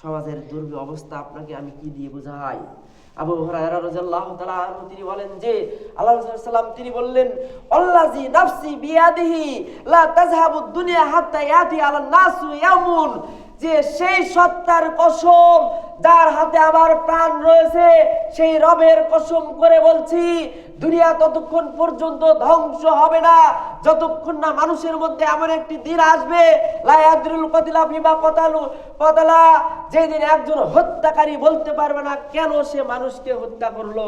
সমাজের দুর্বল অবস্থা আপনাকে আমি কি দিয়ে বোঝাই? আবু হুরায়রা রাদিয়াল্লাহু তাআলা আনহু তিনি বলেন যে আল্লাহ রাসূল সাল্লাল্লাহু আলাইহি ওয়াসাল্লাম তিনি বললেন, আল্লাযী নাফসি বিয়াদিহি লা তাযহাবু দুনিয়া হাত্তা ইয়াতি আলান নাসু ইয়ামুন, যে সেই সত্তার কসম যার হাতে আমার প্রাণ রয়েছে, সেই রবের কসম করে বলছি, দুনিয়া ততক্ষণ পর্যন্ত ধ্বংস হবে না যতক্ষণ না মানুষের মধ্যে এমন একটি দিন আসবে, লা ইয়াদরুল কাতিলা বিমা কতালা, যেদিন একজন হত্যাকারী বলতে পারবে না কেন সে মানুষকে হত্যা করলো।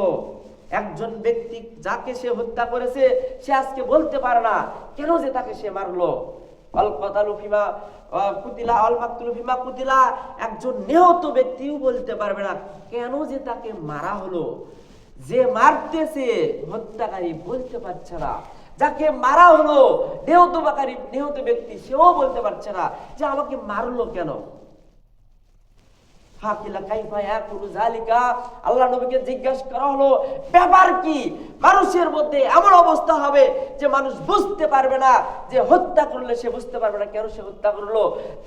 একজন ব্যক্তি যাকে সে হত্যা করেছে সে আজকে বলতে পারে না কেন যে তাকে সে মারলো। একজন নিহত ব্যক্তিও বলতে পারবে না কেন যে তাকে মারা হলো। যে মারতেছে হত্যাকারী বলতে পারছে না, যাকে মারা হলো নিহত ব্যক্তি সেও বলতে পারছে না যে আমাকে মারলো কেন। আল্লাহ নবীকে জিজ্ঞাসা করা হলো, ব্যাপার কি? মানুষের মধ্যে এমন অবস্থা হবে যে মানুষ বুঝতে পারবে না, যে হত্যা করলে সে বুঝতে পারবে না কেন সে হত্যা করলো,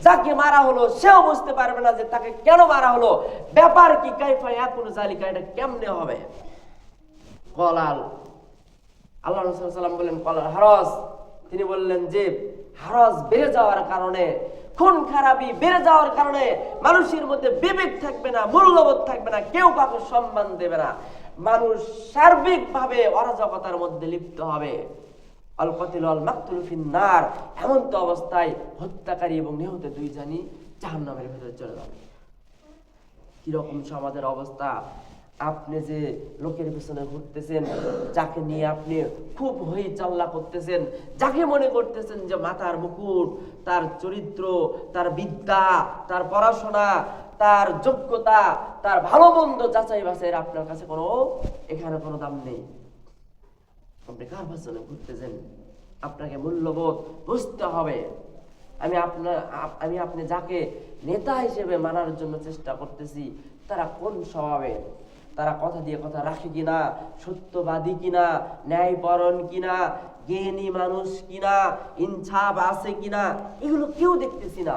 যাকে মারা হলো সেও বুঝতে পারবে না যে তাকে কেন মারা হলো। ব্যাপার কি? কাইফা ইয়াকুনু যালিকা, এটা কেমনে হবে? কলাল আল্লাহ রাসূল সাল্লাল্লাহু আলাইহি ওয়াসাল্লাম বললেন, কলাল হারাস, তিনি বললেন যে হারাস বেড়ে যাওয়ার কারণে, খুন খারাপি বেড়ে যাওয়ার কারণে মানুষের মধ্যে বিবেক থাকবে না, মূল্যবোধ থাকবে না, কেউ কাউকে সম্মান দেবে না, মানুষ সার্বিকভাবে অরাজকতার মধ্যে লিপ্ত হবে। আল কাতিল ওয়াল মাকতুল ফিন্নার, এমন তো অবস্থায় হত্যাকারী এবং নিহত দুইজনই জাহান্নামের ভেতরে চলে যাবে। কিরকম সমাজের অবস্থা! আপনি যে লোকের পিছনে ঘুরতেছেন, যাকে নিয়ে আপনি খুব হই চাল্লা করতেছেন, যাকে মনে করতেছেন যে মাথার মুকুট, তার চরিত্র, তার বিদ্যা, তার পড়াশোনা, তার যোগ্যতা, তার ভালো মন্দ যাচাই বাছাইয়ের আপনার কাছে এখানে কোনো দাম নেই। আপনি কার পিছনে ঘুরতেছেন? আপনাকে মূল্যবোধ বুঝতে হবে। আপনি যাকে নেতা হিসেবে মানার জন্য চেষ্টা করতেছি, তারা কোন স্বভাবে, তারা কথা দিয়ে কথা রাখে কিনা, সত্যবাদী কিনা, ন্যায়পরায়ণ কিনা, জ্ঞানী মানুষ কিনা, ইনসাফ আছে কিনা, এগুলো কেউ দেখতেছি না।